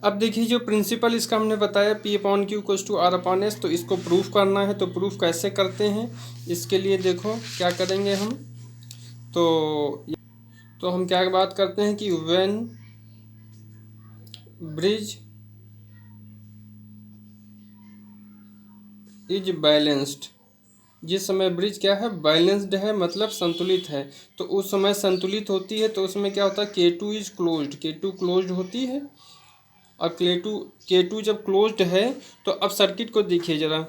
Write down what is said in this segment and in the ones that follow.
अब देखिए जो प्रिंसिपल इसका हमने बताया P upon Q equals to R upon S, तो इसको प्रूफ करना है। तो प्रूफ कैसे करते हैं, इसके लिए देखो क्या करेंगे हम। तो हम क्या बात करते हैं कि व्हेन ब्रिज इज बैलेंस्ड, जिस समय ब्रिज क्या है, बैलेंस्ड है, मतलब संतुलित है, तो उस समय संतुलित होती है। तो उसमें क्या होता है, K2 is closed, K2 closed होती है। और K2 जब क्लोज्ड है, तो अब सर्किट को देखिए जरा।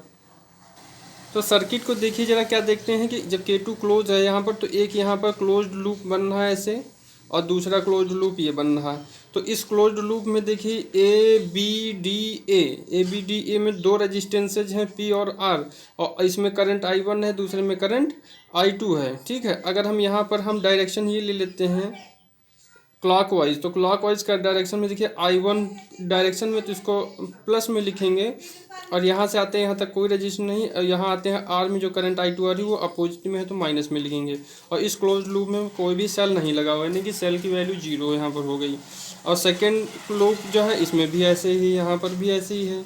तो सर्किट को देखिए जरा, क्या देखते हैं कि जब K2 क्लोज है यहाँ पर, तो एक यहाँ पर क्लोज्ड लूप बन रहा है ऐसे, और दूसरा क्लोज्ड लूप ये बन रहा है। तो इस क्लोज्ड लूप में देखिए ए बी डी ए में दो रेजिस्टेंसेज हैं P और R, और इसमें करंट I1 है, दूसरे में करंट I2 है। ठीक है, अगर हम यहाँ पर हम डायरेक्शन ये ले लेते हैं क्लॉकवाइज, तो क्लॉकवाइज का डायरेक्शन में देखिए I1 डायरेक्शन में, तो इसको प्लस में लिखेंगे, और यहाँ से आते हैं यहाँ तक कोई रजिस्टर नहीं, और यहाँ आते हैं R में जो करंट I2 आ रही है वो अपोजिट में है, तो माइनस में लिखेंगे। और इस क्लोज लूप में कोई भी सेल नहीं लगा हुआ है, यानी कि सेल की वैल्यू 0 यहाँ पर हो गई। और सेकेंड लूप जो है इसमें भी ऐसे ही, यहाँ पर भी ऐसे ही है,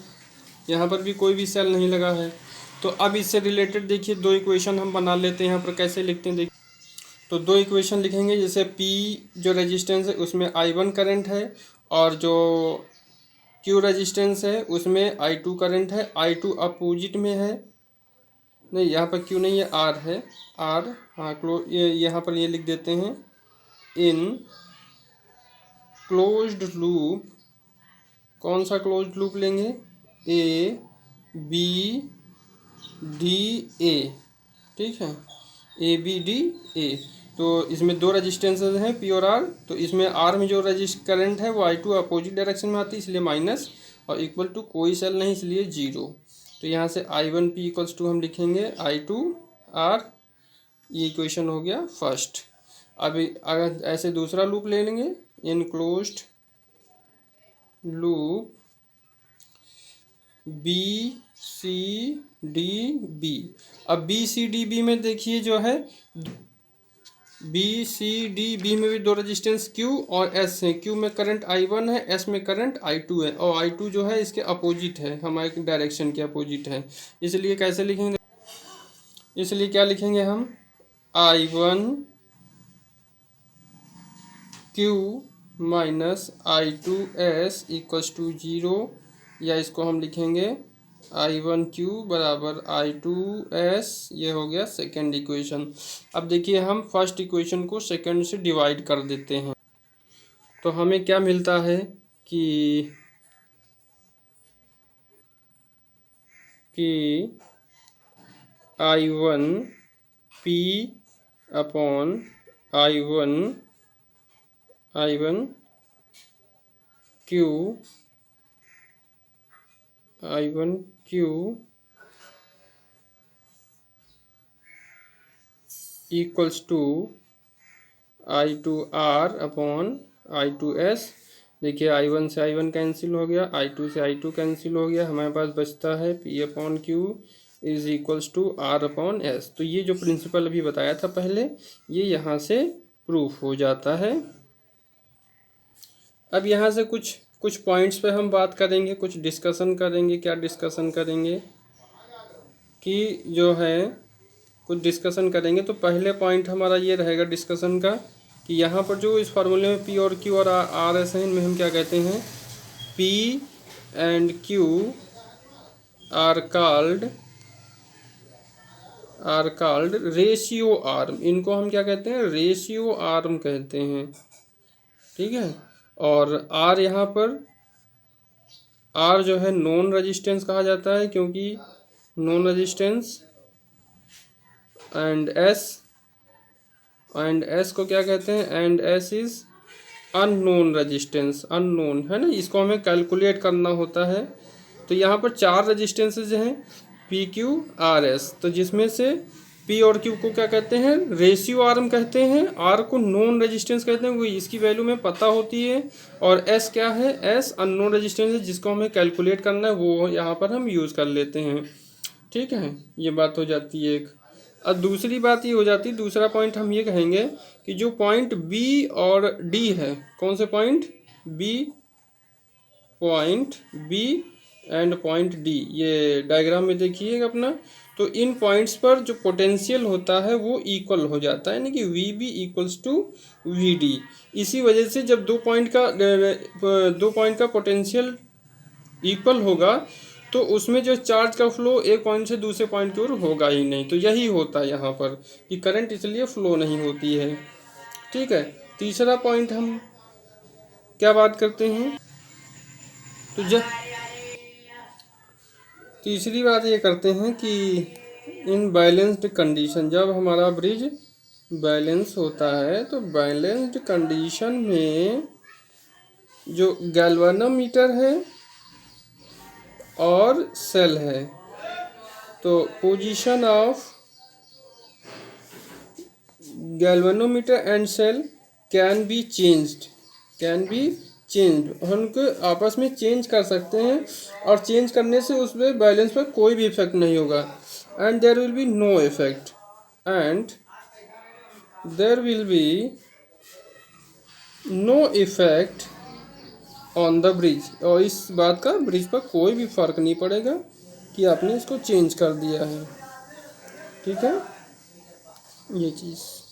यहाँ पर भी कोई भी सेल नहीं लगा है। तो अब इससे रिलेटेड देखिए दो इक्वेशन हम बना लेते हैं। यहाँ पर कैसे लिखते हैं देखिए, तो दो इक्वेशन लिखेंगे। जैसे P जो रेजिस्टेंस है उसमें I1 करंट है, और जो Q रेजिस्टेंस है उसमें I2 करंट है। I2 अपोजिट में है, नहीं यहाँ पर Q नहीं है, R है, R, हाँ ये यहाँ पर ये लिख देते हैं, इन क्लोज्ड लूप, कौन सा क्लोज्ड लूप लेंगे, A B D A, ठीक है, A B D A। तो इसमें दो रजिस्टेंसेज हैं P और R, तो इसमें R में जो करंट है वो I2 अपोजिट डायरेक्शन में आती है, इसलिए माइनस, और इक्वल टू कोई सेल नहीं इसलिए 0। तो यहाँ से I1P इक्वल्स टू हम लिखेंगे I2 R, ये इक्वेशन हो गया फर्स्ट। अभी अगर ऐसे दूसरा लूप ले लेंगे, इनक्लोज्ड लूप BCDB। अब BCDB में देखिए जो है, BCDB में भी दो रेजिस्टेंस Q और S हैं। Q में करंट I1 है, S में करंट I2 है, और I2 जो है इसके अपोजिट है, हमारे डायरेक्शन के अपोजिट है। इसलिए कैसे लिखेंगे, इसलिए क्या लिखेंगे हम, I1Q minus I2S equals to 0, या इसको हम लिखेंगे I1Q बराबर I2S। ये हो गया सेकेंड इक्वेशन। अब देखिए हम फर्स्ट इक्वेशन को सेकेंड से डिवाइड कर देते हैं, तो हमें क्या मिलता है कि I1P upon I1Q equals to I2R upon I2S। देखिए I1 से I1 कैंसिल हो गया, I2 से I2 कैंसिल हो गया, हमारे पास बचता है P upon Q is equals to R upon S। तो ये जो प्रिंसिपल अभी बताया था पहले, ये यहाँ से प्रूफ हो जाता है। अब यहाँ से कुछ पॉइंट्स पे हम बात करेंगे, कुछ डिस्कशन करेंगे। क्या डिस्कशन करेंगे कि जो है कुछ डिस्कशन करेंगे। तो पहले पॉइंट हमारा ये रहेगा डिस्कशन का कि यहाँ पर जो इस फार्मूले में P और Q और R एस हैं, इनमें हम क्या कहते हैं, P and Q are called ratio arm. इनको हम क्या कहते हैं, रेशियो आर्म कहते हैं, ठीक है। और R यहाँ पर, R जो है नॉन रेजिस्टेंस कहा जाता है, क्योंकि नॉन रेजिस्टेंस, एंड S को क्या कहते हैं, and S is unknown resistance, unknown है ना, इसको हमें कैलकुलेट करना होता है। तो यहाँ पर चार रेजिस्टेंसेज हैं P Q R S, तो जिसमें से P और Q को क्या कहते हैं, रेशियो आर्म कहते हैं, R को नॉन रेजिस्टेंस कहते हैं, वो इसकी वैल्यू में पता होती है, और S क्या है, S अननोन रेजिस्टेंस है जिसको हमें कैलकुलेट करना है, वो यहाँ पर हम यूज़ कर लेते हैं, ठीक है। ये बात हो जाती है एक। अब दूसरी बात ये हो जाती है, दूसरा पॉइंट हम ये कहेंगे कि जो पॉइंट B और D है, कौन से point B point B and point D, ये डायग्राम में देखिएगा अपना। तो इन पॉइंट्स पर जो पोटेंशियल होता है वो इक्वल हो जाता है, यानी कि V B equals to V D. इसी वजह से जब दो पॉइंट का पोटेंशियल इक्वल होगा तो उसमें जो चार्ज का फ्लो एक पॉइंट से दूसरे पॉइंट की ओर होगा ही नहीं। तो यही होता है यहाँ पर कि करंट इसलिए फ्लो नहीं होती है। ठीक है, तीसरा पॉइंट हम क्या बात करते हैं, तो जब तीसरी बात ये करते हैं कि इन बैलेंस्ड कंडीशन, जब हमारा ब्रिज बैलेंस होता है तो बैलेंस्ड कंडीशन में जो गैल्वेनोमीटर है और सेल है, तो position of galvanometer and cell can be changed, हम उनको आपस में चेंज कर सकते हैं, और चेंज करने से उस पर बैलेंस पर कोई भी इफेक्ट नहीं होगा। And there will be no effect, and there will be no effect on the bridge, और इस बात का ब्रिज पर कोई भी फर्क नहीं पड़ेगा कि आपने इसको चेंज कर दिया है। ठीक है, ये चीज़।